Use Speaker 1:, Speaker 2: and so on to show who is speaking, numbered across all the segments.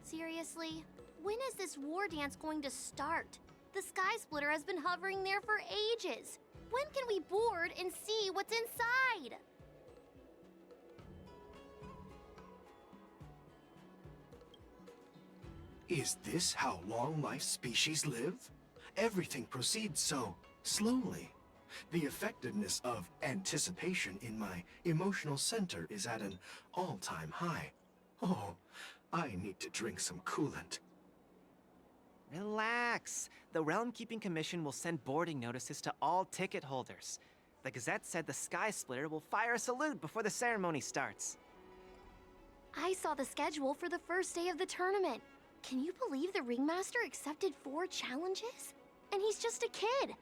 Speaker 1: Seriously? When is this war dance going to start? The Sky Splitter has been hovering there for ages. When can we board and see what's inside?
Speaker 2: Is this how long-life species live? Everything proceeds so slowly. The effectiveness of anticipation in my emotional center is at an all-time high. Oh, I need to drink some coolant.
Speaker 3: Relax. The Realm Keeping Commission will send boarding notices to all ticket holders. The Gazette said the Sky Splitter will fire a salute before the ceremony starts.
Speaker 1: I saw the schedule for the first day of the tournament. Can you believe the Ringmaster accepted 4 challenges? And he's just a kid.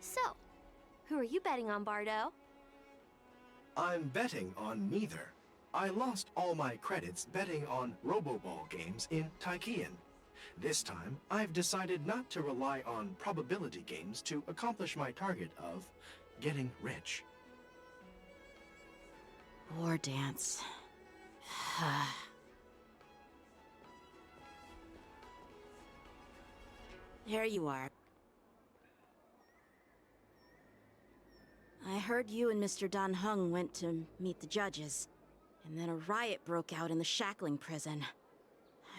Speaker 1: So, who are you betting on, Bardo?
Speaker 2: I'm betting on neither. I lost all my credits betting on Roboball games in Taikian. This time, I've decided not to rely on probability games to accomplish my target of getting rich.
Speaker 4: War dance. There you are. I heard you and Mr. Dan Heng went to meet the judges, and then a riot broke out in the shackling prison.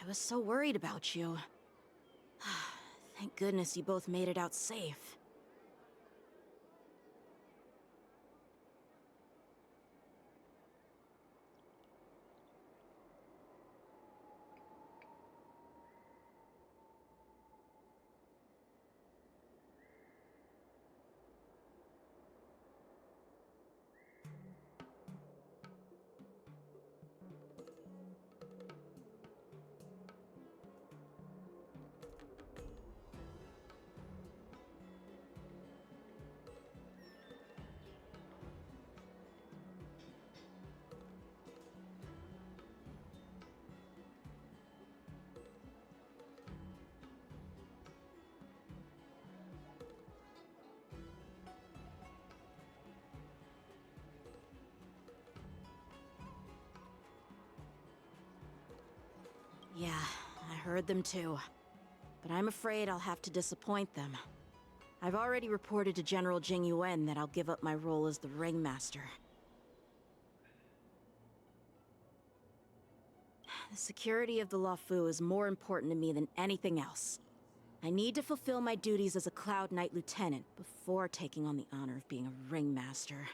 Speaker 4: I was so worried about you. Thank goodness you both made it out safe. Yeah, I heard them too. But I'm afraid I'll have to disappoint them. I've already reported to General Jing Yuan that I'll give up my role as the Ringmaster. The security of the Luofu is more important to me than anything else. I need to fulfill my duties as a Cloud Knight Lieutenant before taking on the honor of being a Ringmaster.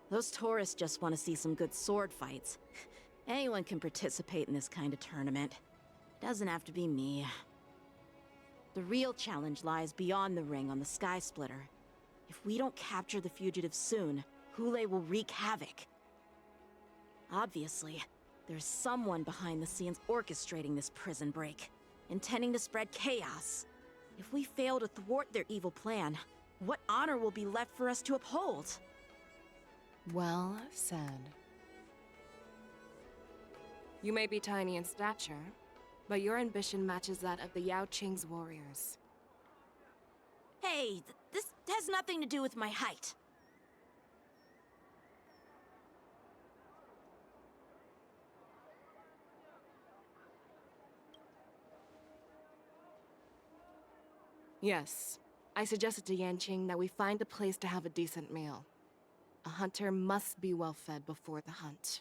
Speaker 4: Those tourists just want to see some good sword fights. Anyone can participate in this kind of tournament. It doesn't have to be me. The real challenge lies beyond the ring on the Sky Splitter. If we don't capture the fugitives soon, Hule will wreak havoc. Obviously, there's someone behind the scenes orchestrating this prison break, intending to spread chaos. If we fail to thwart their evil plan, what honor will be left for us to uphold?
Speaker 5: Well said. You may be tiny in stature, but your ambition matches that of the Yao Qing's warriors.
Speaker 4: Hey, this has nothing to do with my height.
Speaker 5: Yes, I suggested to Yanqing that we find a place to have a decent meal. A hunter must be well fed before the hunt.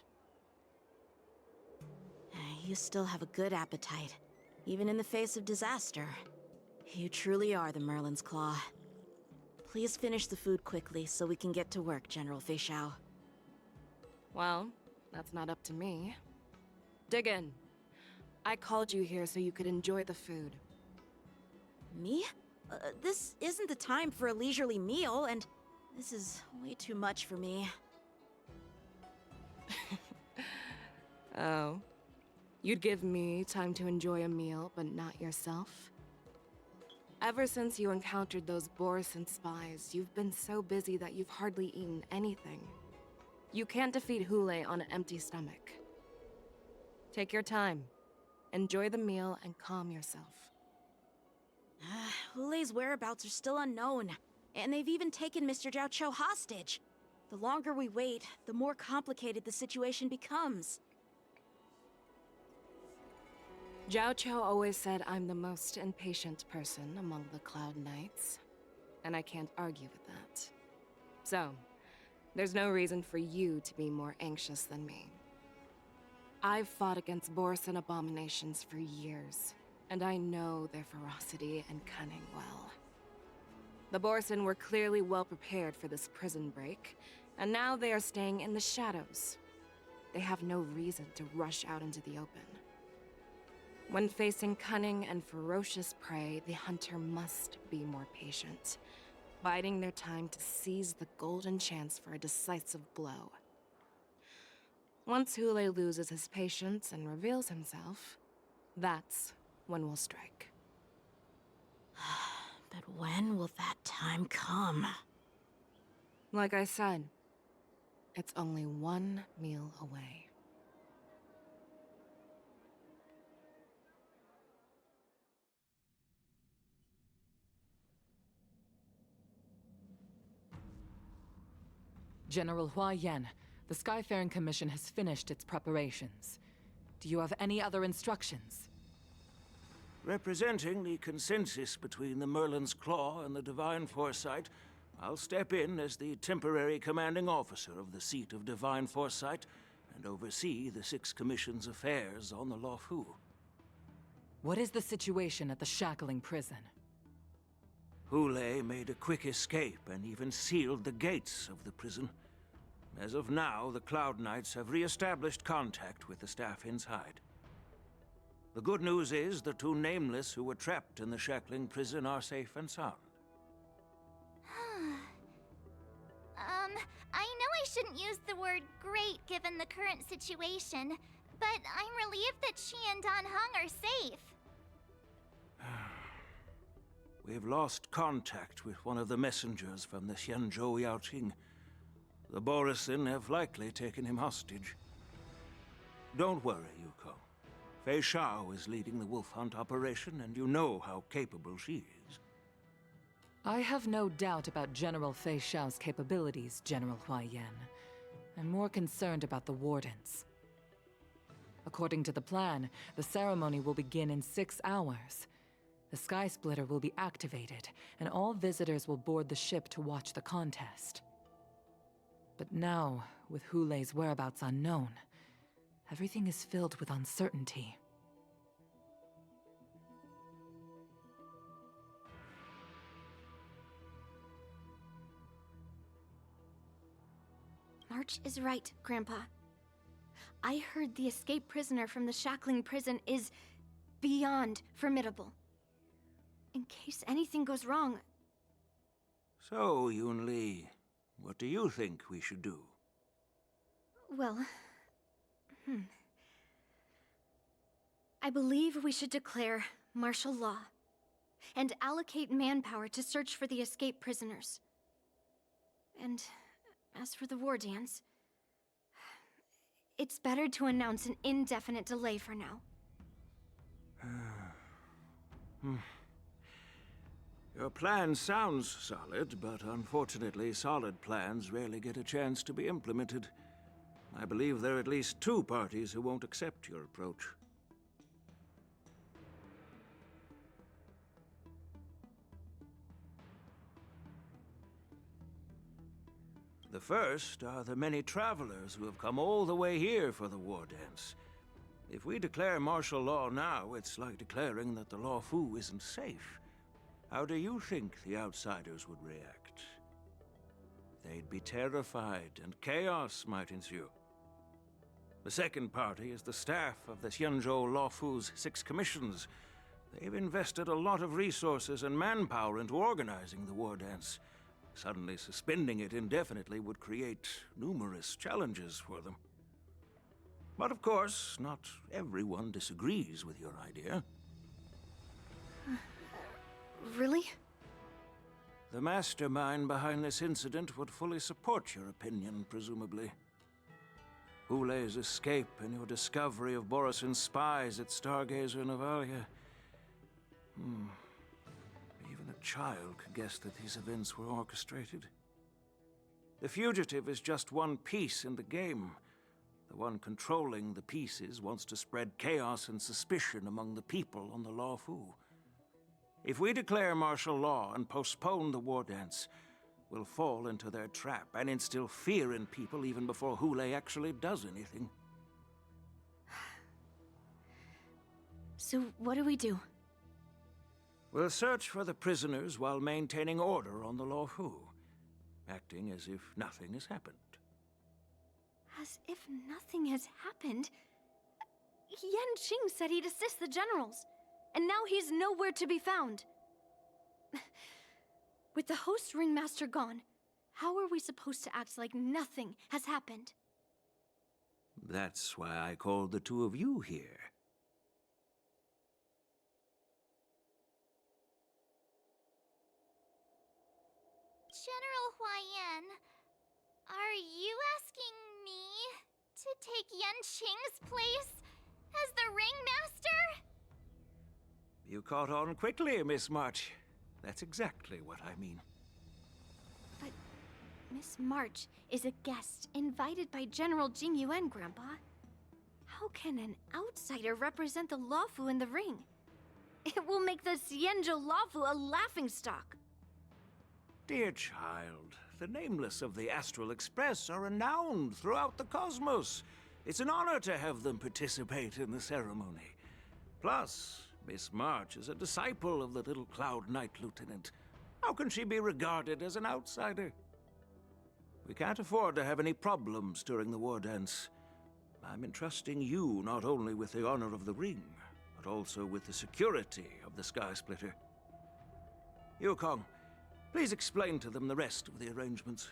Speaker 4: You still have a good appetite, even in the face of disaster. You truly are the Merlin's Claw. Please finish the food quickly so we can get to work, General Feixiao.
Speaker 5: Well, that's not up to me. Dig in. I called you here so you could enjoy the food.
Speaker 4: Me? This isn't the time for a leisurely meal, and this is way too much for me.
Speaker 5: Oh. You'd give me time to enjoy a meal, but not yourself? Ever since you encountered those Borison spies, you've been so busy that you've hardly eaten anything. You can't defeat Hule on an empty stomach. Take your time. Enjoy the meal and calm yourself.
Speaker 4: Hule's whereabouts are still unknown, and they've even taken Mr. Zhao Cho hostage. The longer we wait, the more complicated the situation becomes.
Speaker 5: Zhao Cho always said I'm the most impatient person among the Cloud Knights, and I can't argue with that. So, there's no reason for you to be more anxious than me. I've fought against Boris and abominations for years, and I know their ferocity and cunning well. The Borson were clearly well prepared for this prison break, and now they are staying in the shadows. They have no reason to rush out into the open. When facing cunning and ferocious prey, the hunter must be more patient, biding their time to seize the golden chance for a decisive blow. Once Hule loses his patience and reveals himself, that's when we'll strike.
Speaker 4: But when will that time come?
Speaker 5: Like I said, it's only one meal away.
Speaker 6: General Hua Yan, the Skyfaring Commission has finished its preparations. Do you have any other instructions?
Speaker 7: Representing the consensus between the Merlin's Claw and the Divine Foresight, I'll step in as the temporary commanding officer of the seat of Divine Foresight and oversee the Six Commission's affairs on the Luofu.
Speaker 6: What is the situation at the Shackling prison?
Speaker 7: Hule made a quick escape and even sealed the gates of the prison. As of now, the Cloud Knights have re-established contact with the staff inside. The good news is the two Nameless who were trapped in the Shackling prison are safe and sound.
Speaker 8: I know I shouldn't use the word great given the current situation, but I'm relieved that she and Dan Heng are safe.
Speaker 7: We've lost contact with one of the messengers from the Xianzhou Yaoqing. The Borisin have likely taken him hostage. Don't worry, Yuko. Fei Shao is leading the wolf hunt operation, and you know how capable she is.
Speaker 6: I have no doubt about General Fei Shao's capabilities, General Hua Yan. I'm more concerned about the Wardens. According to the plan, the ceremony will begin in 6 hours. The Sky Splitter will be activated, and all visitors will board the ship to watch the contest. But now, with Hule's whereabouts unknown, everything is filled with uncertainty.
Speaker 1: March is right, Grandpa. I heard the escaped prisoner from the Shackling prison is beyond formidable. In case anything goes wrong...
Speaker 7: So, Yun Li, what do you think we should do?
Speaker 1: Well... I believe we should declare martial law and allocate manpower to search for the escaped prisoners. And as for the war dance, it's better to announce an indefinite delay for now.
Speaker 7: Your plan sounds solid, but unfortunately solid plans rarely get a chance to be implemented. I believe there are at least 2 parties who won't accept your approach. The first are the many travelers who have come all the way here for the war dance. If we declare martial law now, it's like declaring that the Luofu isn't safe. How do you think the outsiders would react? They'd be terrified, and chaos might ensue. The second party is the staff of the Xianzhou Luofu's 6 commissions. They've invested a lot of resources and manpower into organizing the war dance. Suddenly suspending it indefinitely would create numerous challenges for them. But of course, not everyone disagrees with your idea.
Speaker 1: Really?
Speaker 7: The mastermind behind this incident would fully support your opinion, presumably. Hule's escape and your discovery of Borisin's spies at Stargazer Navalia. Even a child could guess that these events were orchestrated. The fugitive is just one piece in the game. The one controlling the pieces wants to spread chaos and suspicion among the people on the Law Fu. If we declare martial law and postpone the war dance, we'll fall into their trap and instill fear in people even before Hule actually does anything.
Speaker 1: So what do we do?
Speaker 7: We'll search for the prisoners while maintaining order on the Law Fu, acting as if nothing has happened.
Speaker 1: As if nothing has happened? Yan Qing said he'd assist the generals, and now he's nowhere to be found. With the host ringmaster gone, how are we supposed to act like nothing has happened?
Speaker 7: That's why I called the two of you here.
Speaker 8: General Huaiyan, are you asking me to take Yan Qing's place as the ringmaster?
Speaker 7: You caught on quickly, Miss March. That's exactly what I mean.
Speaker 1: But Miss March is a guest invited by General Jing Yuan, Grandpa. How can an outsider represent the Luofu in the ring? It will make the Xianzhou Luofu a laughingstock.
Speaker 7: Dear child, the nameless of the Astral Express are renowned throughout the cosmos. It's an honor to have them participate in the ceremony. Plus, Miss March is a disciple of the little Cloud Knight Lieutenant. How can she be regarded as an outsider? We can't afford to have any problems during the war dance. I'm entrusting you not only with the honor of the ring, but also with the security of the Sky Splitter. Yukong, please explain to them the rest of the arrangements.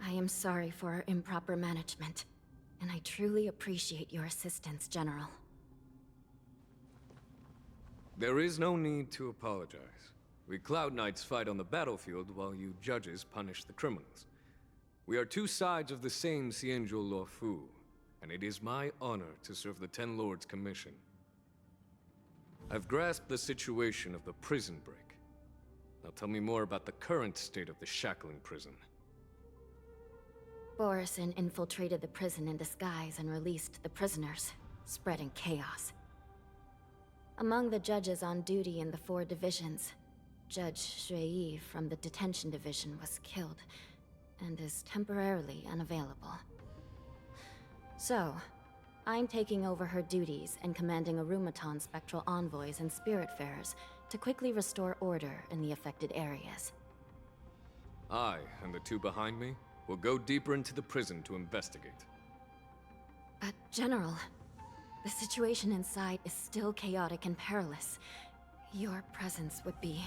Speaker 1: I am sorry for our improper management, and I truly appreciate your assistance, General.
Speaker 9: There is no need to apologize. We Cloud Knights fight on the battlefield while you judges punish the criminals. We are two sides of the same Xianzhou Luofu, and it is my honor to serve the Ten Lords' commission. I've grasped the situation of the prison break. Now tell me more about the current state of the shackling prison.
Speaker 1: Borison infiltrated the prison in disguise and released the prisoners, spreading chaos. Among the judges on duty in the 4 divisions, Judge Shui from the detention division was killed and is temporarily unavailable. So, I'm taking over her duties and commanding Arumaton spectral envoys and spiritfarers to quickly restore order in the affected areas.
Speaker 9: I, and the two behind me, will go deeper into the prison to investigate.
Speaker 1: But, General, the situation inside is still chaotic and perilous. Your presence would be...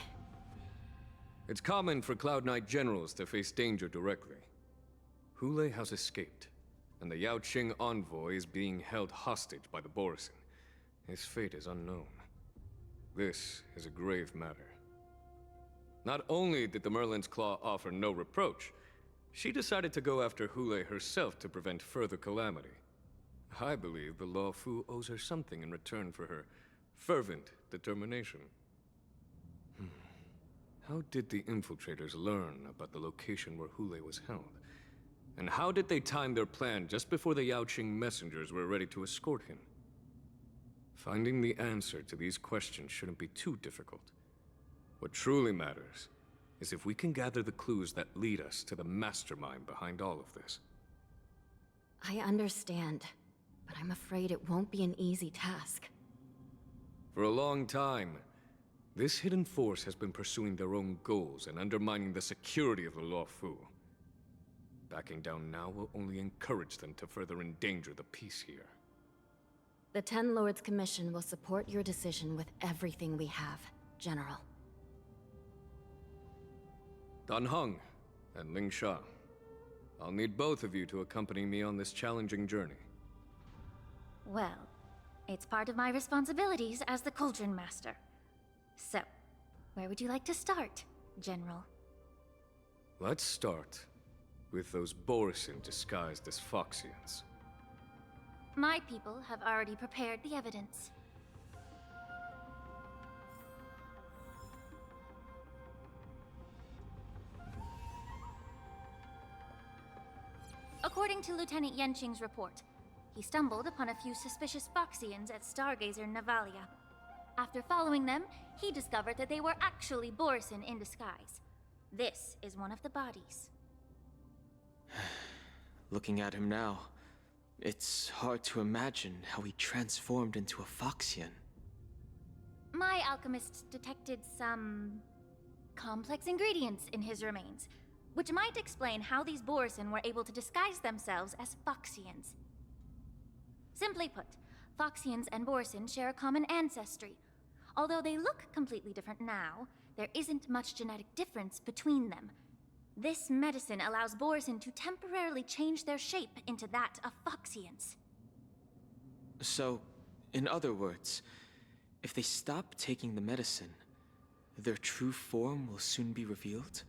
Speaker 9: It's common for Cloud Knight generals to face danger directly. Hule has escaped, and the Yaoqing envoy is being held hostage by the Borison. His fate is unknown. This is a grave matter. Not only did the Merlin's Claw offer no reproach, she decided to go after Hule herself to prevent further calamity. I believe the Law Fu owes her something in return for her fervent determination. How did the infiltrators learn about the location where Hule was held? And how did they time their plan just before the Yaoqing messengers were ready to escort him? Finding the answer to these questions shouldn't be too difficult. What truly matters is if we can gather the clues that lead us to the mastermind behind all of this.
Speaker 1: I understand, but I'm afraid it won't be an easy task.
Speaker 9: For a long time, this hidden force has been pursuing their own goals and undermining the security of the Law Fu. Backing down now will only encourage them to further endanger the peace here.
Speaker 1: The Ten Lords Commission will support your decision with everything we have, General.
Speaker 9: Dan Heng and Ling Sha, I'll need both of you to accompany me on this challenging journey.
Speaker 10: Well, it's part of my responsibilities as the Cauldron Master. So, where would you like to start, General?
Speaker 9: Let's start with those Borison disguised as Foxians.
Speaker 10: My people have already prepared the evidence. According to Lieutenant Yenqing's report, he stumbled upon a few suspicious Foxians at Stargazer Navalia. After following them, he discovered that they were actually Borison in disguise. This is one of the bodies.
Speaker 11: Looking at him now, it's hard to imagine how he transformed into a Foxian.
Speaker 10: My alchemist detected some complex ingredients in his remains, which might explain how these Borison were able to disguise themselves as Foxians. Simply put, Foxians and Borison share a common ancestry. Although they look completely different now, there isn't much genetic difference between them. This medicine allows Borison to temporarily change their shape into that of Foxians.
Speaker 11: So, in other words, if they stop taking the medicine, their true form will soon be revealed?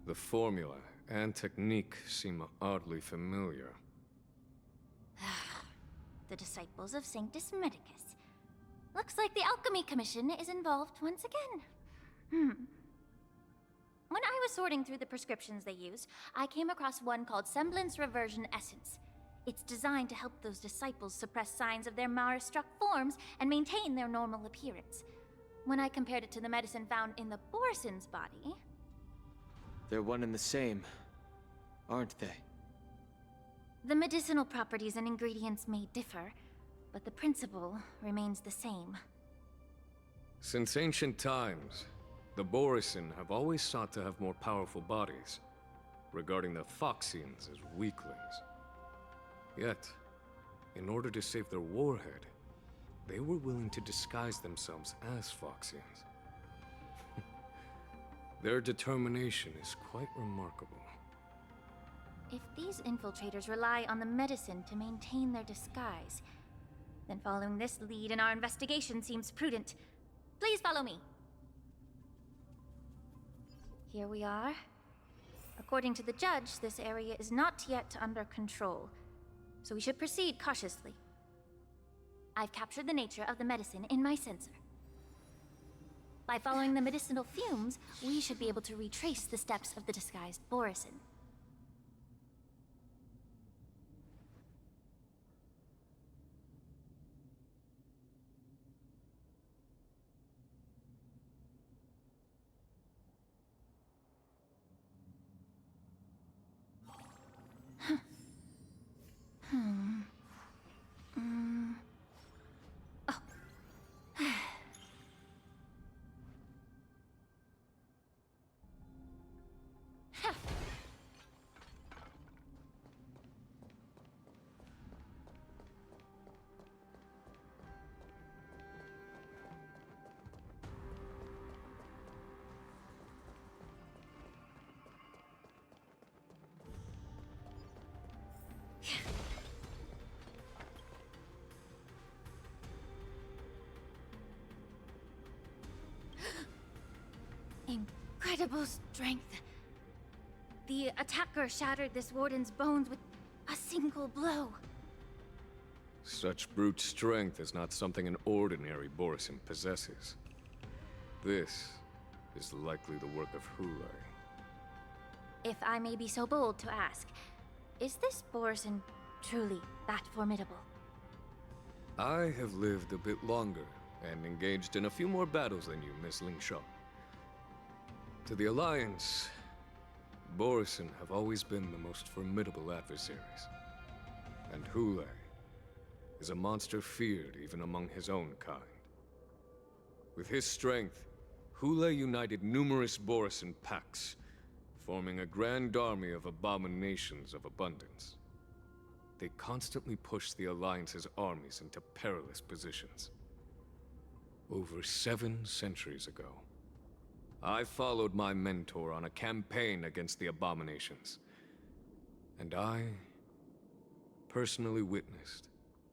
Speaker 9: The formula and technique seem oddly familiar.
Speaker 10: The disciples of Sanctus Medicus. Looks like the Alchemy Commission is involved once again. When I was sorting through the prescriptions they used, I came across one called Semblance Reversion Essence. It's designed to help those disciples suppress signs of their Mara-struck forms and maintain their normal appearance. When I compared it to the medicine found in the Borison's body...
Speaker 11: They're one and the same, aren't they?
Speaker 10: The medicinal properties and ingredients may differ, but the principle remains the same.
Speaker 9: Since ancient times, the Borison have always sought to have more powerful bodies, regarding the Foxians as weaklings. Yet, in order to save their warhead, they were willing to disguise themselves as Foxians. Their determination is quite remarkable.
Speaker 10: If these infiltrators rely on the medicine to maintain their disguise, then following this lead in our investigation seems prudent. Please follow me. Here we are. According to the judge, this area is not yet under control, so we should proceed cautiously. I've captured the nature of the medicine in my sensor. By following the medicinal fumes, we should be able to retrace the steps of the disguised Borison. Incredible strength. The attacker shattered this warden's bones with a single blow.
Speaker 9: Such brute strength is not something an ordinary Borison possesses. This is likely the work of Hulei.
Speaker 10: If I may be so bold to ask, is this Borison truly that formidable?
Speaker 9: I have lived a bit longer and engaged in a few more battles than you, Miss Lingshaw. To the Alliance, Borison have always been the most formidable adversaries. And Hulei is a monster feared even among his own kind. With his strength, Hulei united numerous Borison pacts, forming a grand army of abominations of abundance. They constantly push the Alliance's armies into perilous positions. Over 7 centuries ago, I followed my mentor on a campaign against the abominations. And I personally witnessed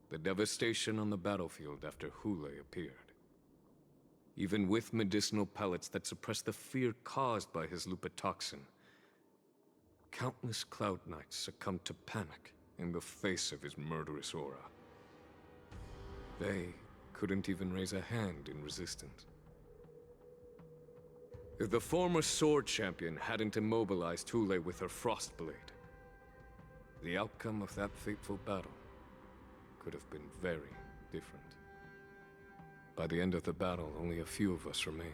Speaker 9: the devastation on the battlefield after Hulei appeared. Even with medicinal pellets that suppressed the fear caused by his lupatoxin, Countless Cloud Knights succumbed to panic in the face of his murderous aura. They couldn't even raise a hand in resistance. If the former sword champion hadn't immobilized Hule with her frost blade, the outcome of that fateful battle could have been very different. By the end of the battle, only a few of us remained.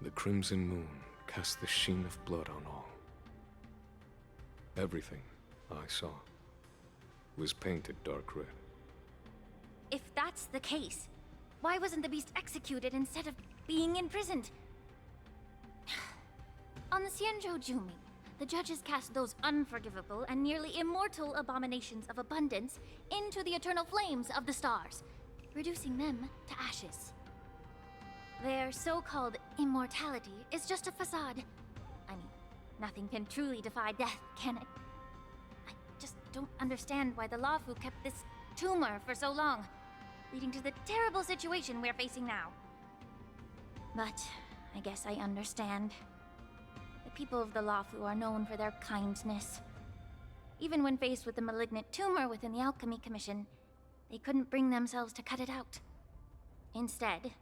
Speaker 9: The crimson moon cast the sheen of blood on all. Everything I saw was painted dark red.
Speaker 10: If that's the case, why wasn't the beast executed instead of being imprisoned? On the Xianzhou Jumi, the judges cast those unforgivable and nearly immortal abominations of abundance into the eternal flames of the stars, reducing them to ashes. Their so-called immortality is just a facade. I mean, nothing can truly defy death, can it? I just don't understand why the Luofu kept this tumor for so long, leading to the terrible situation we're facing now. But I guess I understand. The people of the Luofu are known for their kindness. Even when faced with the malignant tumor within the Alchemy Commission, they couldn't bring themselves to cut it out. Instead,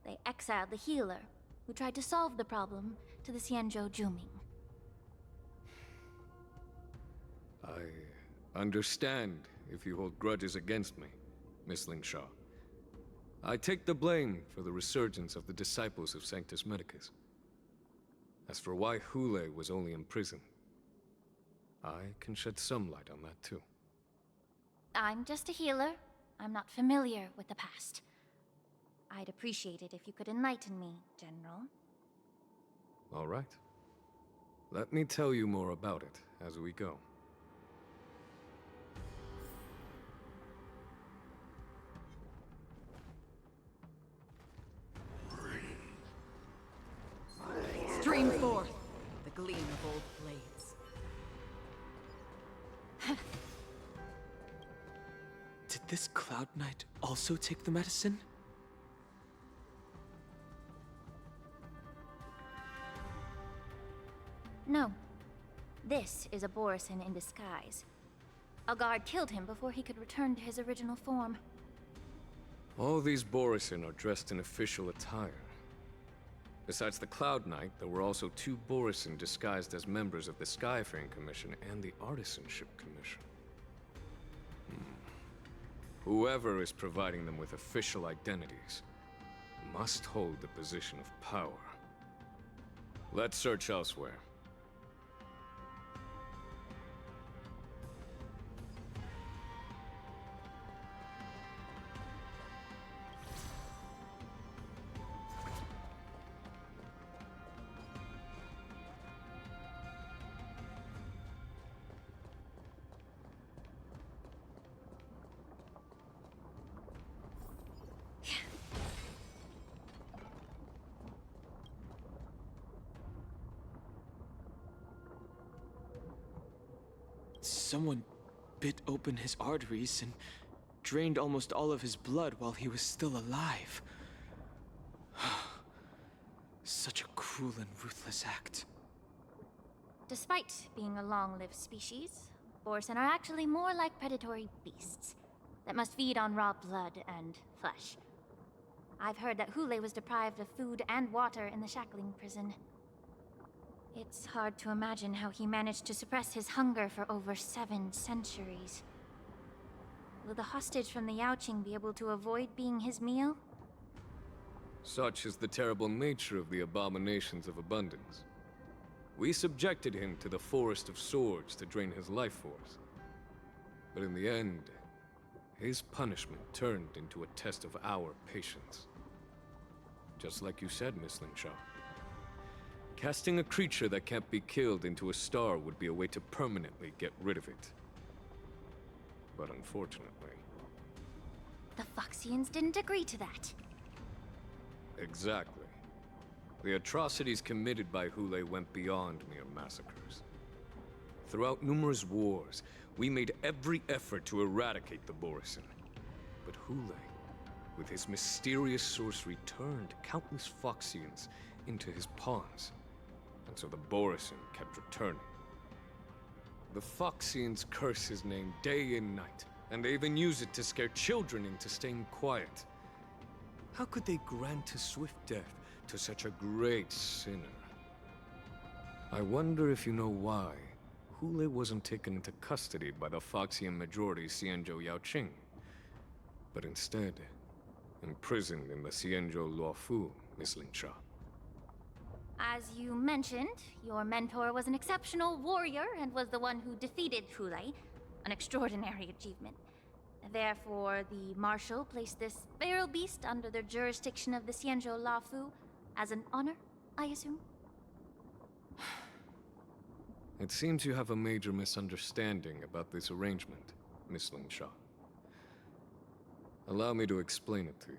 Speaker 10: they exiled the healer, who tried to solve the problem, to the Xianzhou Jumi.
Speaker 9: I understand if you hold grudges against me, Miss Lingshaw. I take the blame for the resurgence of the disciples of Sanctus Medicus. As for why Hule was only imprisoned, I can shed some light on that too.
Speaker 10: I'm just a healer. I'm not familiar with the past. I'd appreciate it if you could enlighten me, General.
Speaker 9: All right. Let me tell you more about it as we go.
Speaker 6: Stream forth the gleam of old blades.
Speaker 11: Did this Cloud Knight also take the medicine?
Speaker 10: No. This is a Borisin in disguise. A guard killed him before he could return to his original form.
Speaker 9: All these Borisin are dressed in official attire. Besides the Cloud Knight, there were also 2 Borisin disguised as members of the Skyfaring Commission and the Artisanship Commission. Whoever is providing them with official identities must hold the position of power. Let's search elsewhere.
Speaker 11: Someone bit open his arteries and drained almost all of his blood while he was still alive. Such a cruel and ruthless act.
Speaker 10: Despite being a long-lived species, Borisin are actually more like predatory beasts that must feed on raw blood and flesh. I've heard that Hule was deprived of food and water in the shackling prison. It's hard to imagine how he managed to suppress his hunger for over 7 centuries. Will the hostage from the Yaoqing be able to avoid being his meal?
Speaker 9: Such is the terrible nature of the abominations of abundance. We subjected him to the Forest of Swords to drain his life force. But in the end, his punishment turned into a test of our patience. Just like you said, Miss Lingshaw. Casting a creature that can't be killed into a star would be a way to permanently get rid of it. But unfortunately...
Speaker 10: The Foxians didn't agree to that.
Speaker 9: Exactly. The atrocities committed by Hule went beyond mere massacres. Throughout numerous wars, we made every effort to eradicate the Borisin. But Hule, with his mysterious sorcery, turned countless Foxians into his pawns. and so the Borisin kept returning. The Foxians curse his name day and night, and they even use it to scare children into staying quiet. How could they grant a swift death to such a great sinner? I wonder if you know why Hule wasn't taken into custody by the Foxian majority Xianzhou Yaoqing, but instead imprisoned in the Xianzhou Luofu, Miss Linsha.
Speaker 10: As you mentioned, your mentor was an exceptional warrior and was the one who defeated Hule, an extraordinary achievement. Therefore, the Marshal placed this feral beast under the jurisdiction of the Xianzhou Luofu as an honor, I assume?
Speaker 9: It seems you have a major misunderstanding about this arrangement, Miss Linsha. Allow me to explain it to you.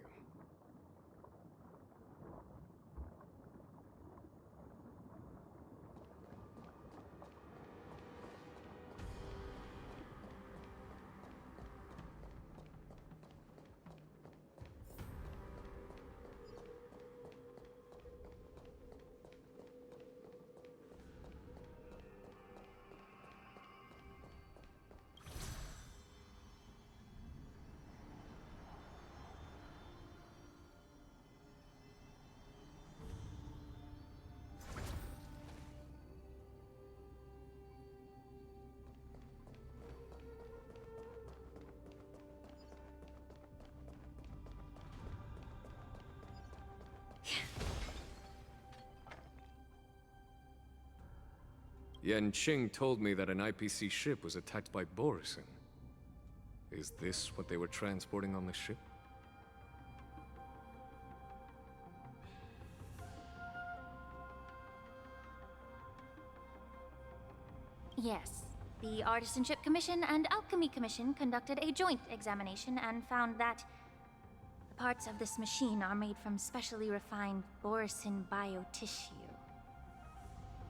Speaker 9: Yan Qing told me that an IPC ship was attacked by Borisin. Is this what they were transporting on the ship?
Speaker 10: Yes. The Artisanship Commission and Alchemy Commission conducted a joint examination and found that the parts of this machine are made from specially refined Borisin biotissue.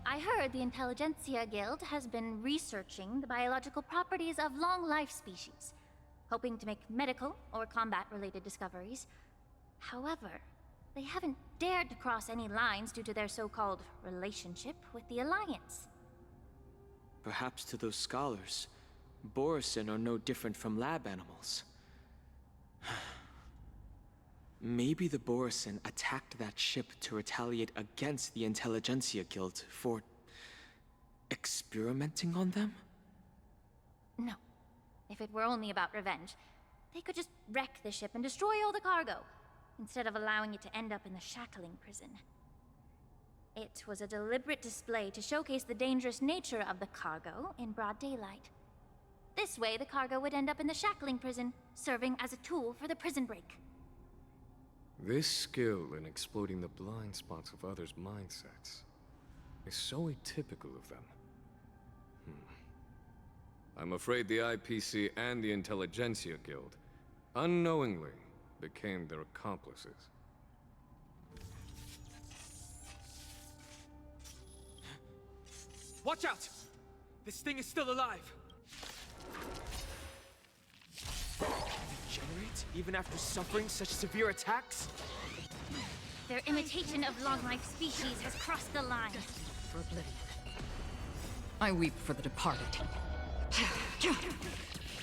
Speaker 10: I heard the Intelligentsia Guild has been researching the biological properties of long-life species, hoping to make medical or combat-related discoveries. However, they haven't dared to cross any lines due to their so-called relationship with the Alliance.
Speaker 11: Perhaps to those scholars, Borisin are no different from lab animals. Maybe the Borisin attacked that ship to retaliate against the Intelligentsia Guild for experimenting on them?
Speaker 10: No. If it were only about revenge, they could just wreck the ship and destroy all the cargo, instead of allowing it to end up in the shackling prison. It was a deliberate display to showcase the dangerous nature of the cargo in broad daylight. This way, the cargo would end up in the shackling prison, serving as a tool for the prison break.
Speaker 9: This skill in exploiting the blind spots of others' mindsets is so atypical of them. I'm afraid the IPC and the Intelligentsia Guild unknowingly became their accomplices.
Speaker 11: Watch out! This thing is still alive! Regenerate even after suffering such severe attacks?
Speaker 10: Their imitation of long-life species has crossed the line.
Speaker 6: For oblivion. I weep for the departed.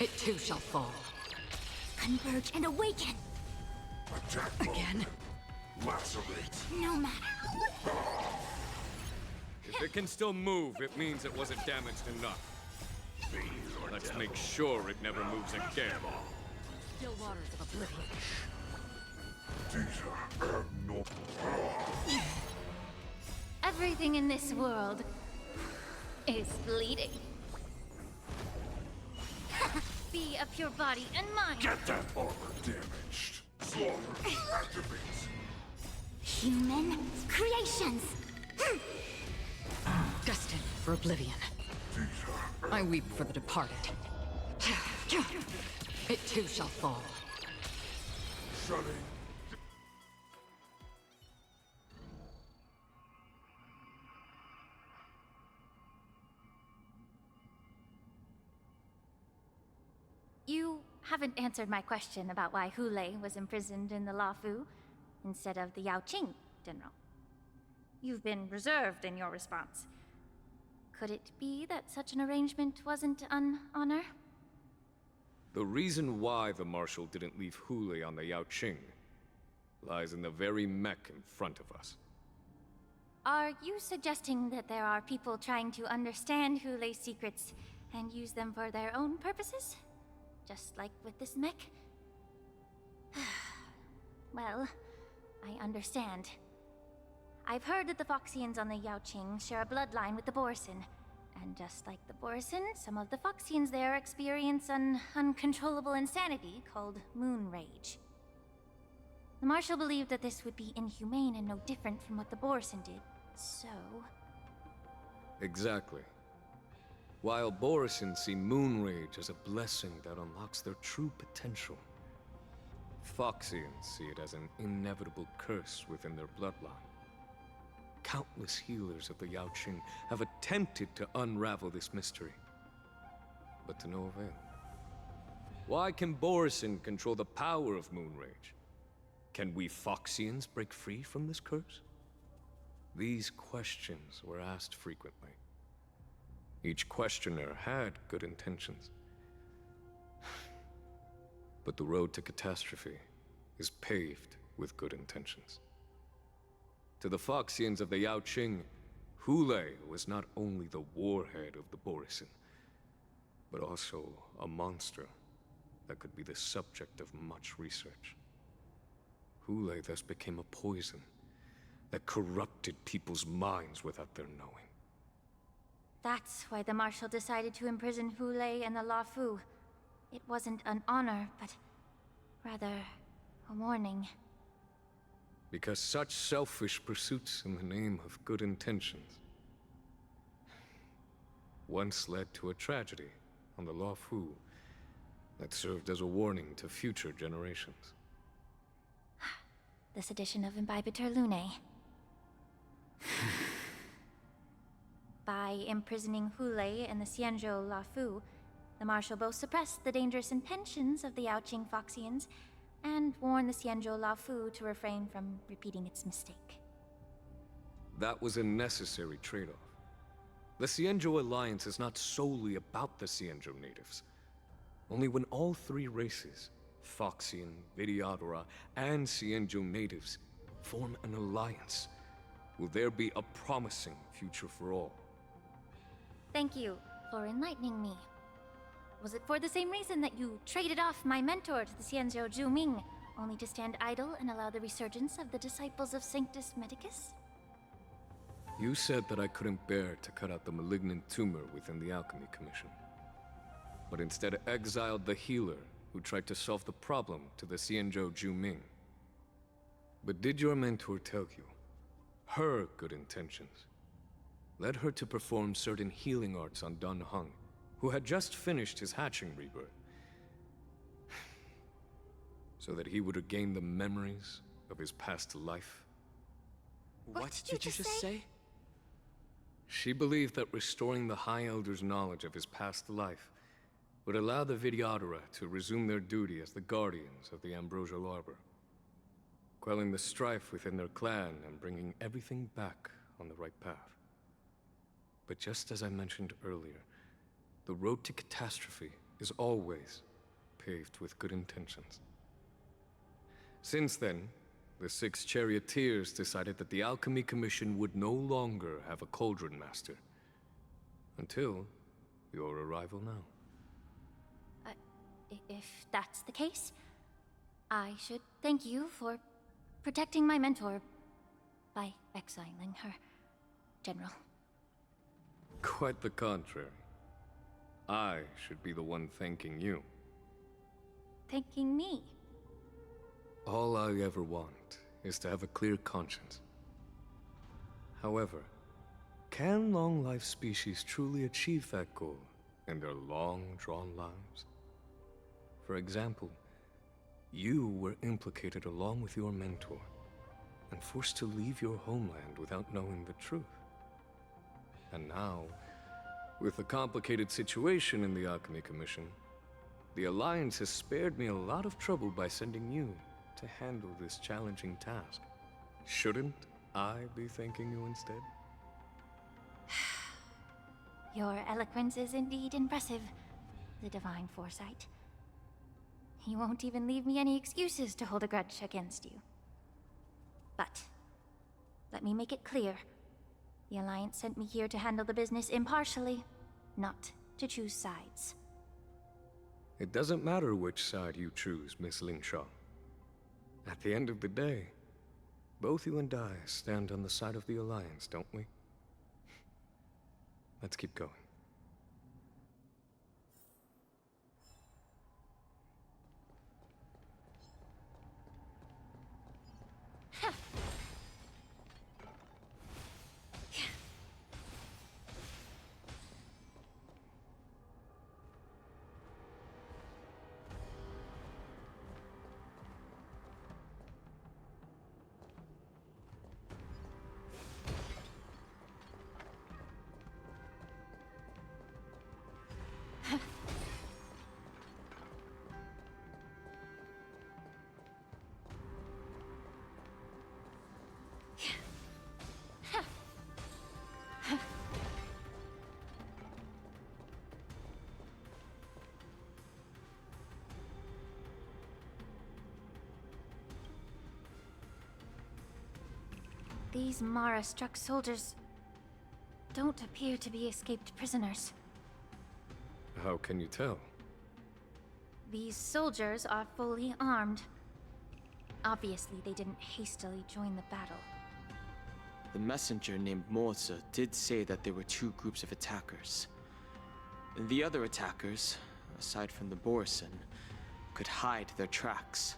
Speaker 6: It too shall fall.
Speaker 8: Converge and awaken!
Speaker 6: Again?
Speaker 12: Lacerate.
Speaker 8: No matter.
Speaker 9: If it can still move, it means it wasn't damaged enough. Let's make sure it never moves again.
Speaker 6: Still waters of oblivion.
Speaker 10: Everything in this world is bleeding. Be of your body and mind.
Speaker 12: Get that armor damaged. Slaughter activates.
Speaker 8: Human creations!
Speaker 6: Destined for oblivion. I weep for the departed. It too shall fall.
Speaker 12: Shutting.
Speaker 10: You haven't answered my question about why Hule was imprisoned in the Luofu instead of the Yaoqing, General. You've been reserved in your response. Could it be that such an arrangement wasn't an honor?
Speaker 9: The reason why the Marshal didn't leave Hule on the Yaoqing lies in the very mech in front of us.
Speaker 10: Are you suggesting that there are people trying to understand Hule's secrets and use them for their own purposes? Just like with this mech? Well, I understand. I've heard that the Foxians on the Yaoqing share a bloodline with the Borson. And just like the Borson, some of the Foxians there experience an uncontrollable insanity called moon rage. The Marshal believed that this would be inhumane and no different from what the Borson did, so...
Speaker 9: Exactly. While Borson see moon rage as a blessing that unlocks their true potential, Foxians see it as an inevitable curse within their bloodline. Countless healers of the Yaoqing have attempted to unravel this mystery, but to no avail. Why can Borson control the power of moon rage? Can we Foxians break free from this curse? These questions were asked frequently. Each questioner had good intentions. But the road to catastrophe is paved with good intentions. To the Foxians of the Yaoqing, Hule was not only the warhead of the Borson, but also a monster that could be the subject of much research. Hule thus became a poison that corrupted people's minds without their knowing.
Speaker 10: That's why the Marshal decided to imprison Hule and the Luofu. It wasn't an honor, but rather a warning.
Speaker 9: Because such selfish pursuits in the name of good intentions once led to a tragedy on the Luofu that served as a warning to future generations.
Speaker 10: This edition of Imbibitor Lunae. By imprisoning Hule and the Xianzhou Luofu, the Marshal both suppressed the dangerous intentions of the Yaoqing Foxians and warned the Xianzhou Luofu to refrain from repeating its mistake.
Speaker 9: That was a necessary trade-off. The Xianzhou Alliance is not solely about the Xianzhou natives. Only when all three races, Foxian, Vidyadhara, and Xianzhou natives, form an alliance, will there be a promising future for all.
Speaker 10: Thank you for enlightening me. Was it for the same reason that you traded off my mentor to the Xianzhou Zhuming, only to stand idle and allow the resurgence of the disciples of Sanctus Medicus?
Speaker 9: You said that I couldn't bear to cut out the malignant tumor within the Alchemy Commission, but instead exiled the healer who tried to solve the problem to the Xianzhou Zhuming. But did your mentor tell you her good intentions led her to perform certain healing arts on Dan Heng, who had just finished his hatching rebirth, so that he would regain the memories of his past life?
Speaker 11: What did you just say?
Speaker 9: She believed that restoring the High Elder's knowledge of his past life would allow the Vidyadhara to resume their duty as the guardians of the Ambrosial Arbor, quelling the strife within their clan and bringing everything back on the right path. But just as I mentioned earlier, the road to catastrophe is always paved with good intentions. Since then, the 6 charioteers decided that the Alchemy Commission would no longer have a Cauldron Master. Until your arrival now.
Speaker 10: If that's the case, I should thank you for protecting my mentor by exiling her, General.
Speaker 9: Quite the contrary. I should be the one thanking you.
Speaker 10: Thanking me?
Speaker 9: All I ever want is to have a clear conscience. However, can long-life species truly achieve that goal in their long-drawn lives? For example, you were implicated along with your mentor and forced to leave your homeland without knowing the truth. And now, with the complicated situation in the Alchemy Commission, the Alliance has spared me a lot of trouble by sending you to handle this challenging task. Shouldn't I be thanking you instead?
Speaker 10: Your eloquence is indeed impressive, the divine foresight. You won't even leave me any excuses to hold a grudge against you. But, let me make it clear. The Alliance sent me here to handle the business impartially, not to choose sides.
Speaker 9: It doesn't matter which side you choose, Miss Lingshaw. At the end of the day, both you and I stand on the side of the Alliance, don't we? Let's keep going.
Speaker 10: These Mara-struck soldiers don't appear to be escaped prisoners.
Speaker 9: How can you tell?
Speaker 10: These soldiers are fully armed. Obviously, they didn't hastily join the battle.
Speaker 11: The messenger named Morza did say that there were two groups of attackers. The other attackers, aside from the Borison, could hide their tracks.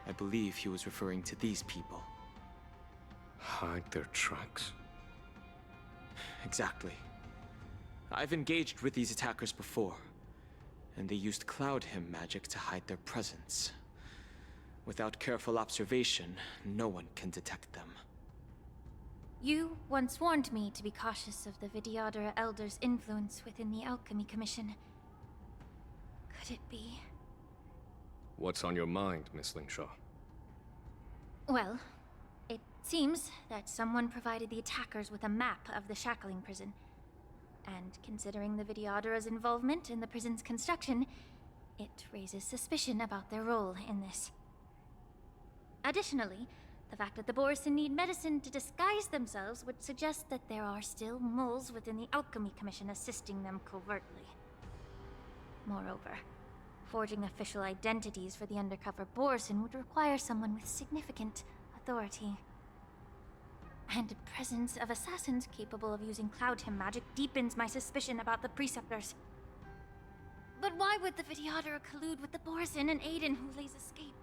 Speaker 11: I believe he was referring to these people.
Speaker 9: Hide their tracks?
Speaker 11: Exactly. I've engaged with these attackers before, and they used Cloud Hymn magic to hide their presence. Without careful observation, no one can detect them.
Speaker 10: You once warned me to be cautious of the Vidyadhara Elder's influence within the Alchemy Commission. Could it be?
Speaker 9: What's on your mind, Miss Lingshaw?
Speaker 10: Well, it seems that someone provided the attackers with a map of the shackling prison. And considering the Vidyadhara's involvement in the prison's construction, it raises suspicion about their role in this. Additionally, the fact that the Borison need medicine to disguise themselves would suggest that there are still moles within the Alchemy Commission assisting them covertly. Moreover, forging official identities for the undercover Borison would require someone with significant authority. And the presence of assassins capable of using Cloud Hymn magic deepens my suspicion about the Preceptors. But why would the Vidyadhara collude with the Borison and aid in Hulei's escape?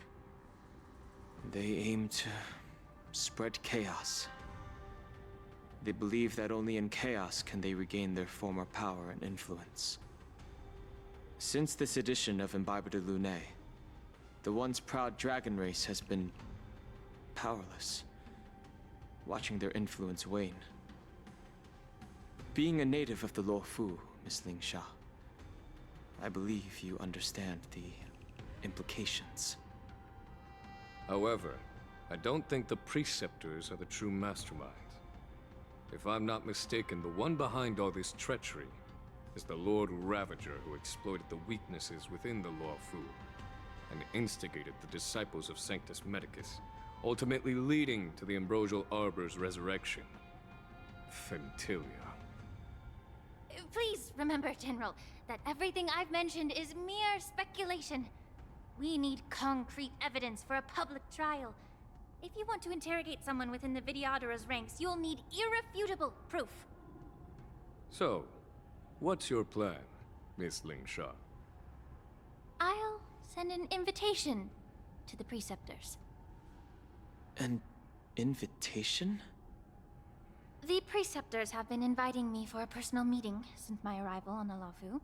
Speaker 11: They aim to spread chaos. They believe that only in chaos can they regain their former power and influence. Since this edition of Imbibe de Lune, the once proud dragon race has been powerless, watching their influence wane. Being a native of the Luofu, Miss Lingsha, I believe you understand the implications.
Speaker 9: However, I don't think the Preceptors are the true masterminds. If I'm not mistaken, the one behind all this treachery is the Lord Ravager who exploited the weaknesses within the Luofu and instigated the disciples of Sanctus Medicus, ultimately leading to the Ambrosial Arbor's resurrection. Fentilia.
Speaker 10: Please remember, General, that everything I've mentioned is mere speculation. We need concrete evidence for a public trial. If you want to interrogate someone within the Vidyadhara's ranks, you'll need irrefutable proof.
Speaker 9: So, what's your plan, Miss Lingshaw?
Speaker 10: I'll send an invitation to the Preceptors.
Speaker 11: An invitation?
Speaker 10: The Preceptors have been inviting me for a personal meeting since my arrival on the Luofu.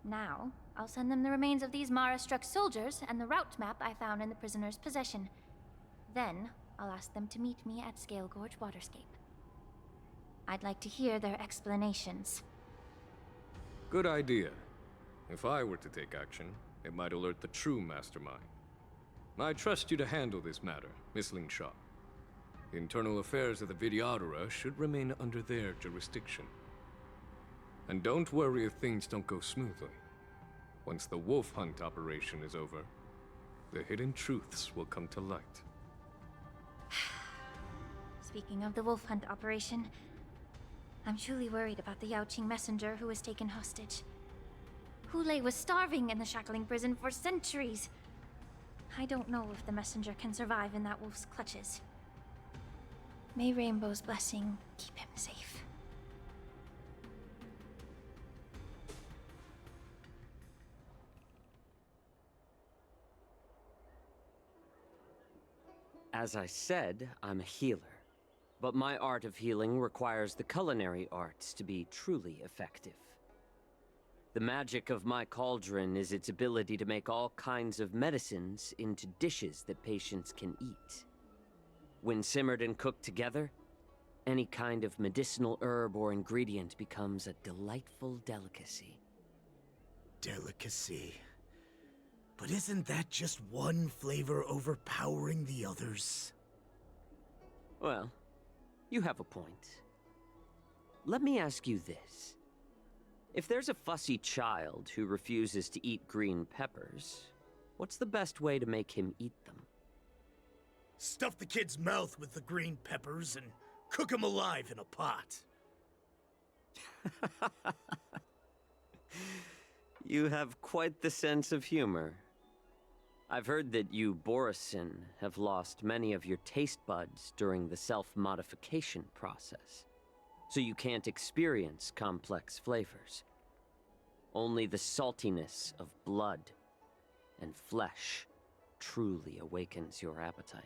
Speaker 10: Now, I'll send them the remains of these Mara-struck soldiers and the route map I found in the prisoner's possession. Then, I'll ask them to meet me at Scale Gorge Waterscape. I'd like to hear their explanations.
Speaker 9: Good idea. If I were to take action, it might alert the true mastermind. I trust you to handle this matter, Miss Lingshaw. The internal affairs of the Vidyadhara should remain under their jurisdiction. And don't worry if things don't go smoothly. Once the wolf hunt operation is over, the hidden truths will come to light.
Speaker 10: Speaking of the wolf hunt operation, I'm truly worried about the Yaoqing messenger who was taken hostage. Hulei was starving in the shackling prison for centuries. I don't know if the messenger can survive in that wolf's clutches. May Rainbow's blessing keep him safe.
Speaker 13: As I said, I'm a healer. But my art of healing requires the culinary arts to be truly effective. The magic of my cauldron is its ability to make all kinds of medicines into dishes that patients can eat. When simmered and cooked together, any kind of medicinal herb or ingredient becomes a delightful delicacy.
Speaker 14: Delicacy. But isn't that just one flavor overpowering the others?
Speaker 13: Well, you have a point. Let me ask you this. If there's a fussy child who refuses to eat green peppers, what's the best way to make him eat them?
Speaker 14: Stuff the kid's mouth with the green peppers and cook him alive in a pot.
Speaker 13: You have quite the sense of humor. I've heard that you, Borisin, have lost many of your taste buds during the self-modification process, so you can't experience complex flavors. Only the saltiness of blood and flesh truly awakens your appetite.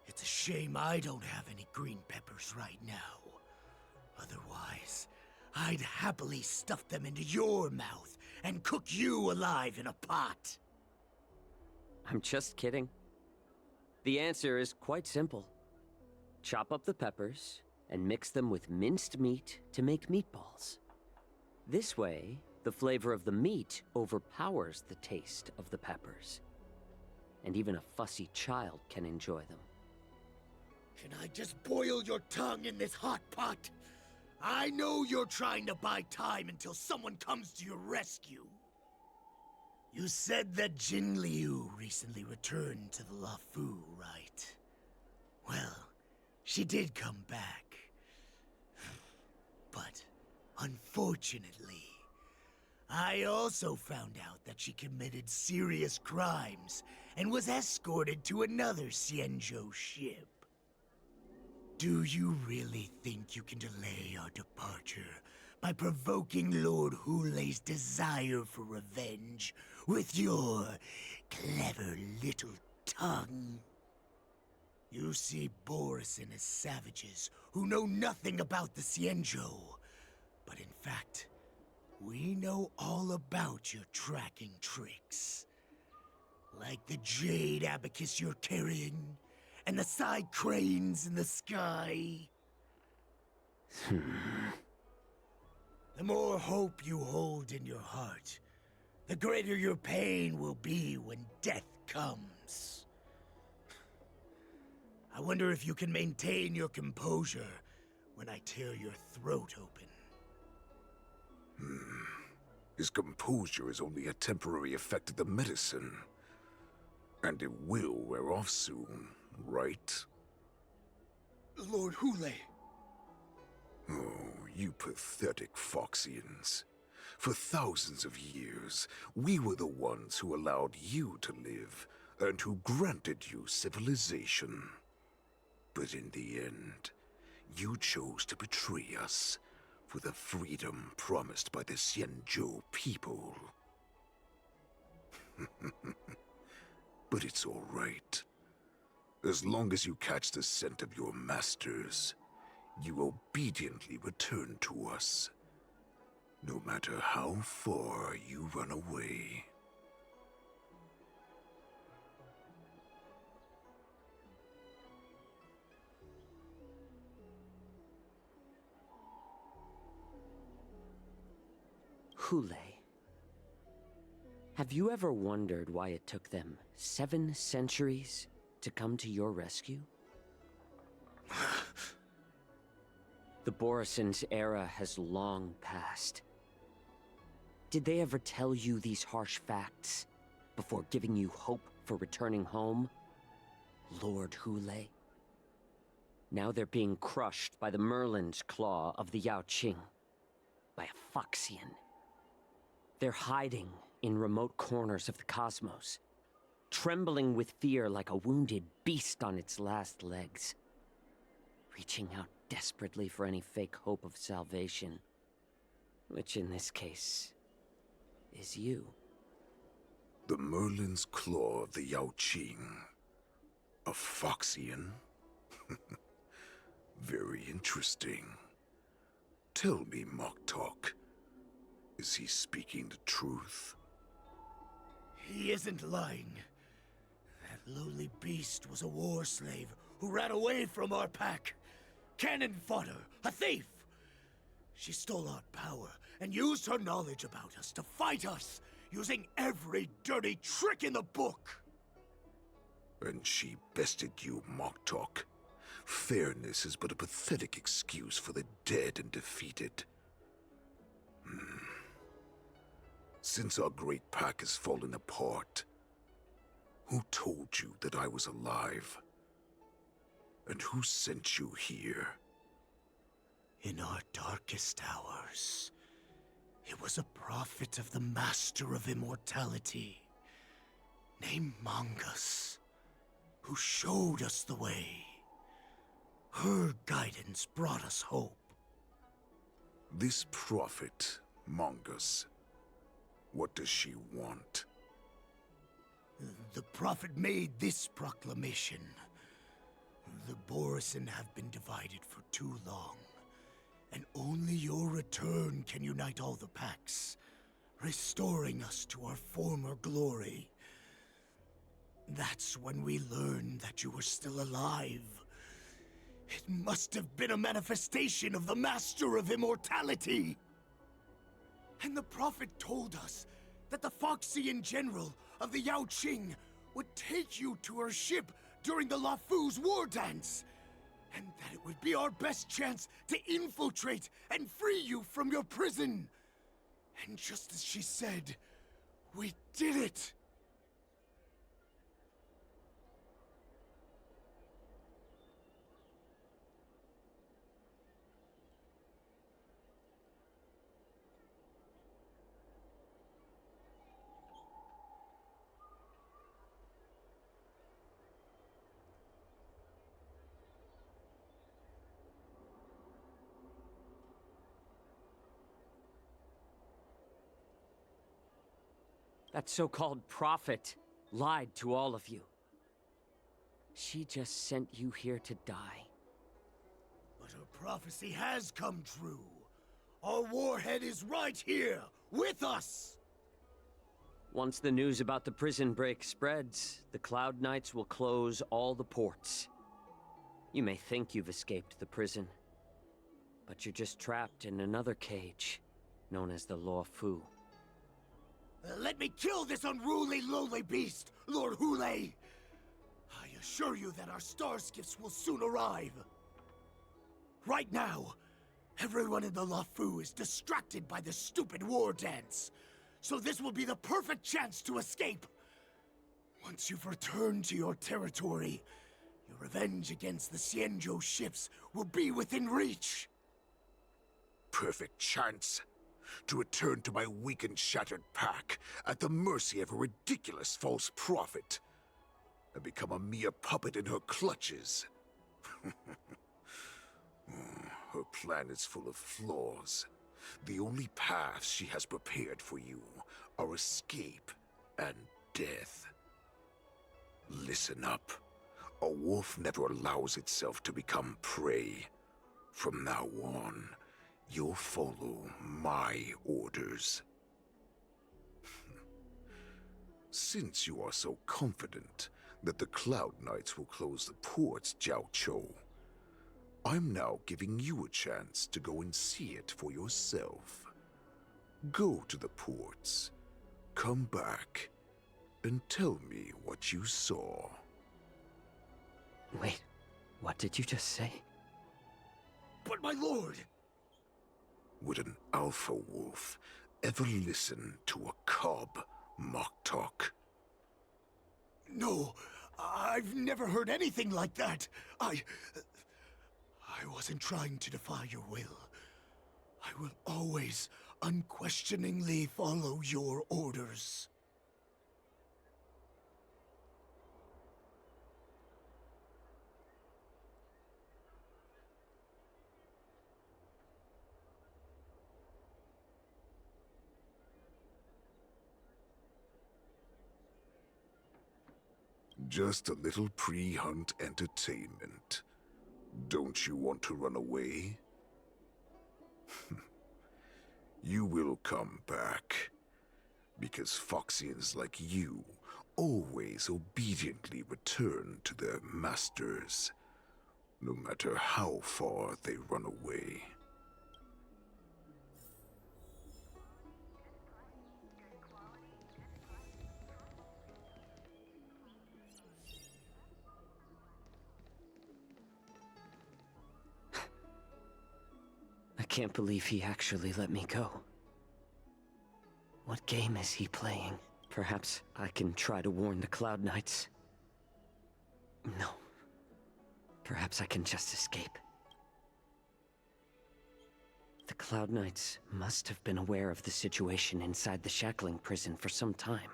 Speaker 14: It's a shame I don't have any green peppers right now. Otherwise, I'd happily stuff them into your mouth and cook you alive in a pot.
Speaker 13: I'm just kidding. The answer is quite simple. Chop up the peppers and mix them with minced meat to make meatballs. This way, the flavor of the meat overpowers the taste of the peppers. And even a fussy child can enjoy them.
Speaker 14: Can I just boil your tongue in this hot pot? I know you're trying to buy time until someone comes to your rescue. You said that Jin Liu recently returned to the Luofu, right? Well, she did come back. But, unfortunately, I also found out that she committed serious crimes and was escorted to another Xianzhou ship. Do you really think you can delay our departure by provoking Lord Hulei's desire for revenge with your clever little tongue? You see Borisin as savages who know nothing about the Xianzhou, but in fact, we know all about your tracking tricks. Like the jade abacus you're carrying, and the side cranes in the sky. The more hope you hold in your heart, the greater your pain will be when death comes. I wonder if you can maintain your composure when I tear your throat open.
Speaker 12: His composure is only a temporary effect of the medicine. And it will wear off soon, right?
Speaker 14: Lord Hulei!
Speaker 12: Oh, you pathetic Foxians. For thousands of years, we were the ones who allowed you to live, and who granted you civilization. But in the end, you chose to betray us for the freedom promised by the Xianzhou people. But it's all right. As long as you catch the scent of your masters, you obediently return to us, no matter how far you run away.
Speaker 13: Hulei. Have you ever wondered why it took them 7 centuries to come to your rescue? The Borison's era has long passed. Did they ever tell you these harsh facts before giving you hope for returning home, Lord Hule? Now they're being crushed by the Merlin's claw of the Yao Qing, by a Foxian. They're hiding in remote corners of the cosmos, trembling with fear like a wounded beast on its last legs, reaching out desperately for any fake hope of salvation, which in this case is you.
Speaker 12: The Merlin's claw of the Yao Qing. A Foxian? Very interesting. Tell me, Moktok, is he speaking the truth?
Speaker 14: He isn't lying. That lowly beast was a war slave who ran away from our pack. Cannon fodder, a thief! She stole our power and used her knowledge about us to fight us, using every dirty trick in the book!
Speaker 12: And she bested you, Moktok. Fairness is but a pathetic excuse for the dead and defeated. Since our great pack has fallen apart, who told you that I was alive? And who sent you here?
Speaker 14: In our darkest hours, it was a prophet of the Master of Immortality, named Mongus, who showed us the way. Her guidance brought us hope.
Speaker 12: This prophet, Mongus, what does she want?
Speaker 14: The prophet made this proclamation. The Borison have been divided for too long, and only your return can unite all the packs, restoring us to our former glory. That's when we learned that you were still alive. It must have been a manifestation of the Master of Immortality! And the prophet told us that the Foxian general of the Yao Qing would take you to her ship during the Lafu's war dance, and that it would be our best chance to infiltrate and free you from your prison. And just as she said, we did it!
Speaker 13: That so-called prophet lied to all of you. She just sent you here to die.
Speaker 14: But her prophecy has come true. Our warhead is right here, with us!
Speaker 13: Once the news about the prison break spreads, the Cloud Knights will close all the ports. You may think you've escaped the prison, but you're just trapped in another cage, known as the Law Fu.
Speaker 14: Let me kill this unruly, lowly beast, Lord Hule! I assure you that our star skiffs will soon arrive. Right now, everyone in the Lafu is distracted by the stupid war dance, so this will be the perfect chance to escape. Once you've returned to your territory, your revenge against the Xianzhou ships will be within reach.
Speaker 12: Perfect chance to return to my weak and shattered pack at the mercy of a ridiculous false prophet and become a mere puppet in her clutches. Her plan is full of flaws. The only paths she has prepared for you are escape and death. Listen up. A wolf never allows itself to become prey. From now on, you'll follow my orders. Since you are so confident that the Cloud Knights will close the ports, Jiao Chou, I'm now giving you a chance to go and see it for yourself. Go to the ports, come back and tell me what you saw.
Speaker 13: Wait, what did you just say?
Speaker 14: But my lord!
Speaker 12: Would an alpha wolf ever listen to a cub mock talk?
Speaker 14: No, I've never heard anything like that. I wasn't trying to defy your will. I will always unquestioningly follow your orders.
Speaker 12: Just a little pre-hunt entertainment. Don't you want to run away? You will come back. Because Foxians like you always obediently return to their masters, no matter how far they run away.
Speaker 13: I can't believe he actually let me go. What game is he playing? Perhaps I can try to warn the Cloud Knights. No. Perhaps I can just escape. The Cloud Knights must have been aware of the situation inside the shackling prison for some time.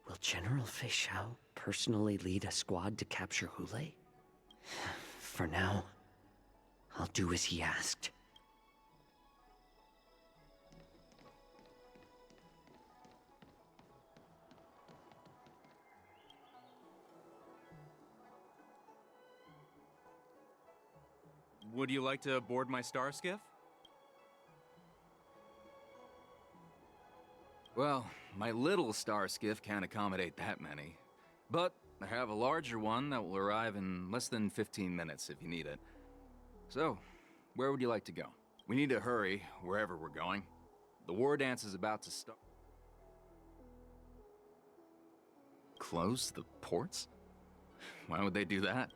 Speaker 13: Will General Fei Xiao personally lead a squad to capture Hule? For now, I'll do as he asked.
Speaker 15: Would you like to board my star skiff? Well, my little star skiff can't accommodate that many. But I have a larger one that will arrive in less than 15 minutes if you need it. So, where would you like to go? We need to hurry wherever we're going. The war dance is about to start. Close the ports? Why would they do that?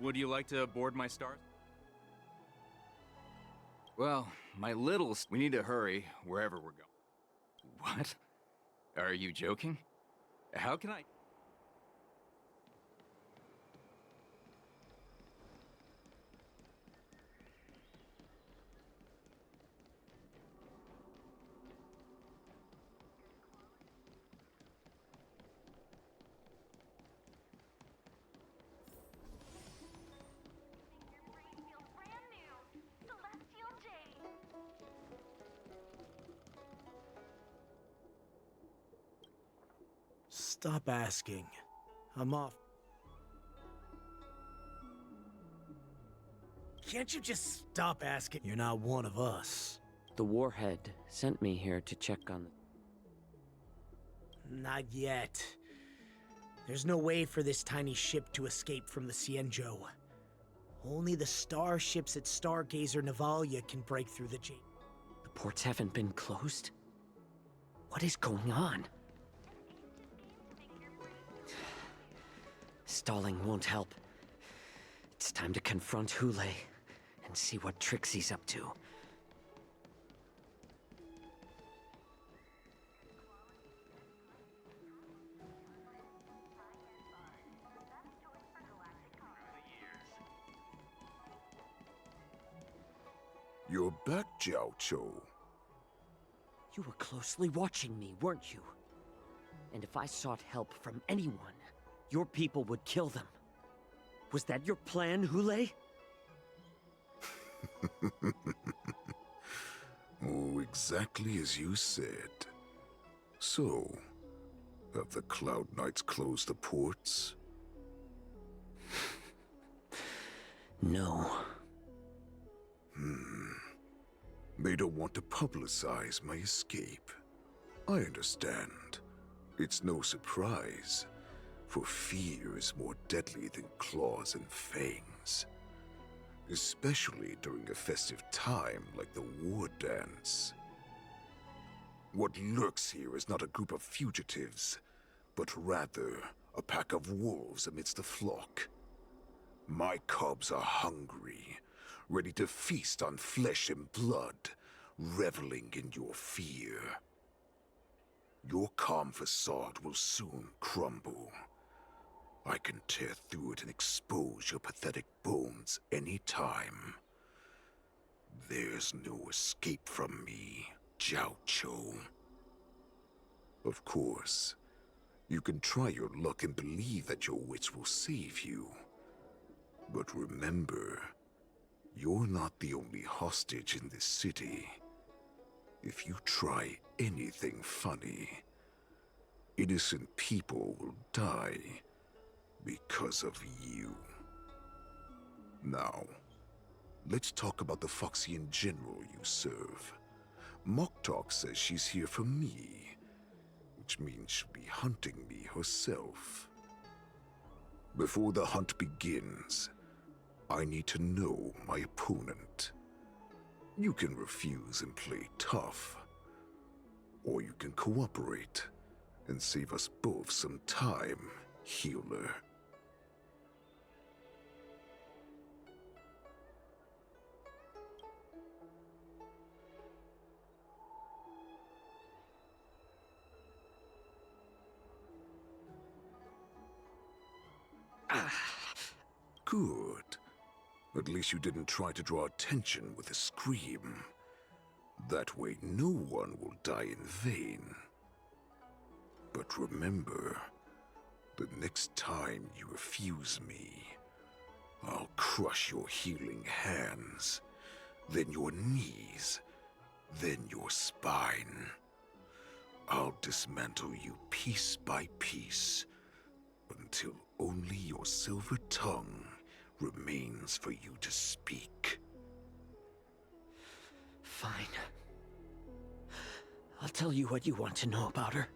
Speaker 15: Would you like to board my star? Well, my little... We need to hurry wherever we're going. What? Are you joking? How can I...
Speaker 14: Stop asking. I'm off. Can't you just stop asking? You're not one of us.
Speaker 13: The Warhead sent me here to check on...
Speaker 14: Not yet. There's no way for this tiny ship to escape from the Xianzhou. Only the starships at Stargazer Navalia can break through the gate.
Speaker 13: The ports haven't been closed? What is going on? Stalling won't help. It's time to confront Hule and see what tricks he's up to.
Speaker 12: You're back, Jiao Chou.
Speaker 13: You were closely watching me, weren't you? And if I sought help from anyone, your people would kill them. Was that your plan, Hule?
Speaker 12: Oh, exactly as you said. So, have the Cloud Knights closed the ports?
Speaker 13: No.
Speaker 12: They don't want to publicize my escape. I understand. It's no surprise, for fear is more deadly than claws and fangs. especially during a festive time like the war dance. What lurks here is not a group of fugitives, but rather a pack of wolves amidst a flock. My cubs are hungry, ready to feast on flesh and blood, reveling in your fear. Your calm facade will soon crumble. I can tear through it and expose your pathetic bones any time. There's no escape from me, Jiao Cho. Of course, you can try your luck and believe that your wits will save you. But remember, you're not the only hostage in this city. If you try anything funny, innocent people will die because of you. Now, let's talk about the Foxian general you serve. Moktok says she's here for me, which means she'll be hunting me herself. Before the hunt begins, I need to know my opponent. You can refuse and play tough, or you can cooperate and save us both some time, healer. Good. At least you didn't try to draw attention with a scream. That way no one will die in vain. But remember, the next time you refuse me, I'll crush your healing hands, then your knees, then your spine. I'll dismantle you piece by piece, until only your silver tongue remains for you to speak.
Speaker 13: Fine. I'll tell you what you want to know about her.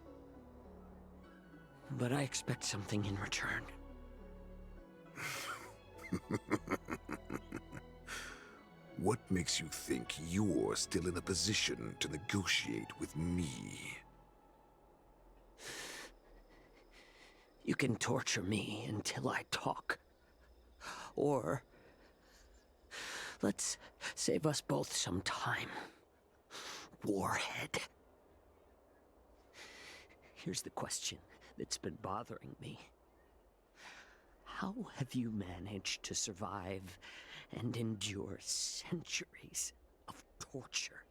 Speaker 13: But I expect something in return.
Speaker 12: What makes you think you're still in a position to negotiate with me?
Speaker 13: You can torture me until I talk. Or let's save us both some time. Warhead. Here's the question that's been bothering me. How have you managed to survive and endure centuries of torture?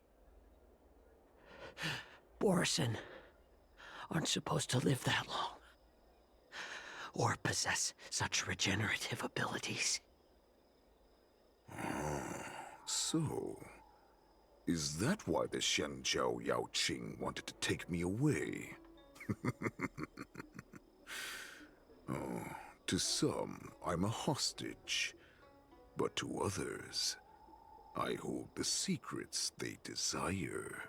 Speaker 13: Borison aren't supposed to live that long, or possess such regenerative abilities.
Speaker 12: So, is that why the Shenjiao Yao Qing wanted to take me away? Oh, to some, I'm a hostage, but to others, I hold the secrets they desire.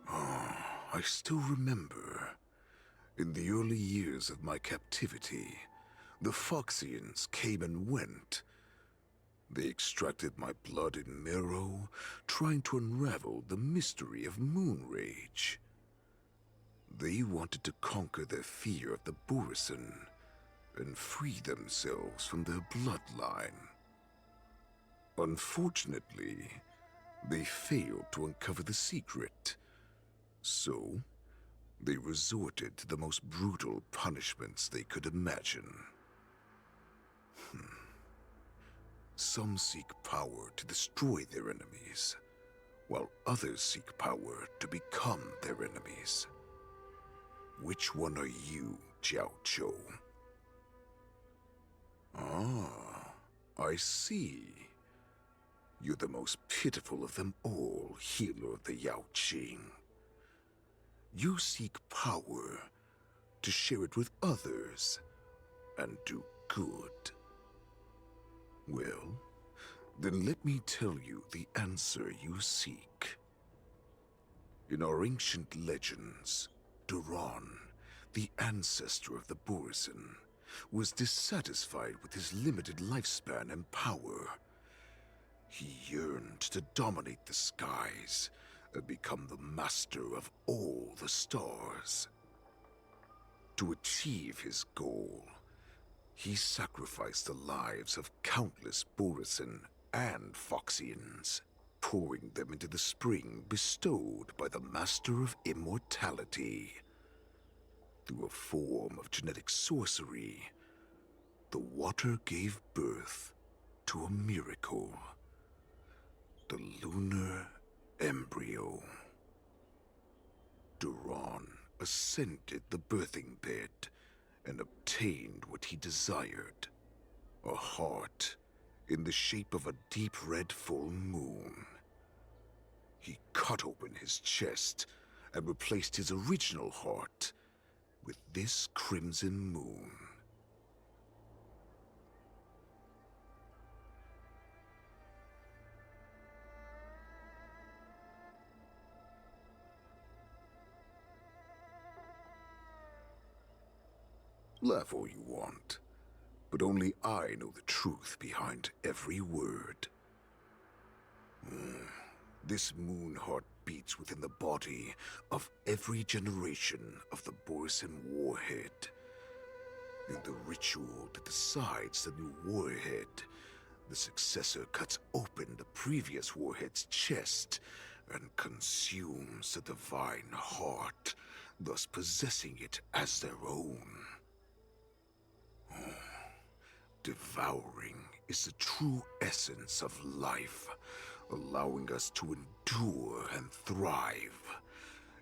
Speaker 12: I still remember. In the early years of my captivity, the Foxians came and went. They extracted my blood and marrow, trying to unravel the mystery of moon rage. They wanted to conquer their fear of the Borison and free themselves from their bloodline. Unfortunately, they failed to uncover the secret. So, they resorted to the most brutal punishments they could imagine. Some seek power to destroy their enemies, while others seek power to become their enemies. Which one are you, Jiao Cho? Ah, I see. You're the most pitiful of them all, healer of the Yao Qing. You seek power to share it with others and do good. Well, then let me tell you the answer you seek. In our ancient legends, Duran, the ancestor of the Borison, was dissatisfied with his limited lifespan and power. He yearned to dominate the skies and become the master of all the stars. To achieve his goal, he sacrificed the lives of countless Borisin and Foxians, pouring them into the spring bestowed by the Master of Immortality. Through a form of genetic sorcery, the water gave birth to a miracle. The lunar embryo. Duran ascended the birthing bed and obtained what he desired. A heart in the shape of a deep red full moon. He cut open his chest and replaced his original heart with this crimson moon. Laugh all you want, but only I know the truth behind every word. This moon heart beats within the body of every generation of the Borisin warhead. In the ritual that decides the new warhead, the successor cuts open the previous warhead's chest and consumes the divine heart, thus possessing it as their own. Devouring is the true essence of life, allowing us to endure and thrive.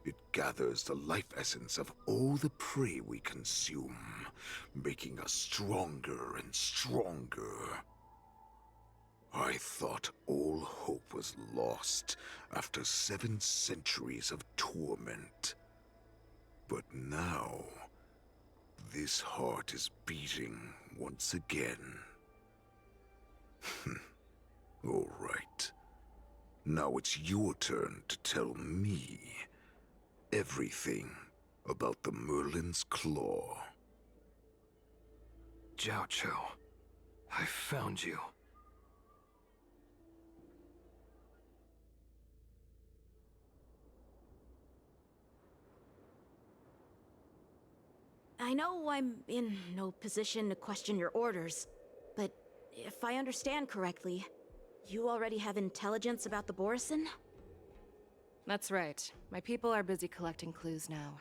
Speaker 12: It gathers the life essence of all the prey we consume, making us stronger and stronger. I thought all hope was lost after 7 centuries of torment. But now, this heart is beating once again. All right. Now it's your turn to tell me everything about the Merlin's Claw.
Speaker 9: Jiao Cho, I found you.
Speaker 4: I know I'm in no position to question your orders, but if I understand correctly, you already have intelligence about the Borisin?
Speaker 5: That's right. My people are busy collecting clues now.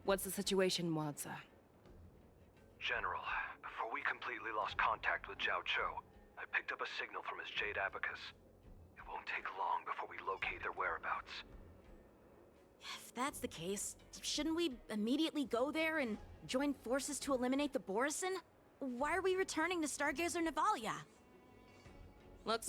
Speaker 5: What's the situation, Wadza?
Speaker 16: General, before we completely lost contact with Jiao Cho, I picked up a signal from his Jade Abacus. It won't take long before we locate their whereabouts.
Speaker 4: If that's the case, shouldn't we immediately go there and join forces to eliminate the Borisin? Why are we returning to Stargazer Navalia?
Speaker 5: Looks like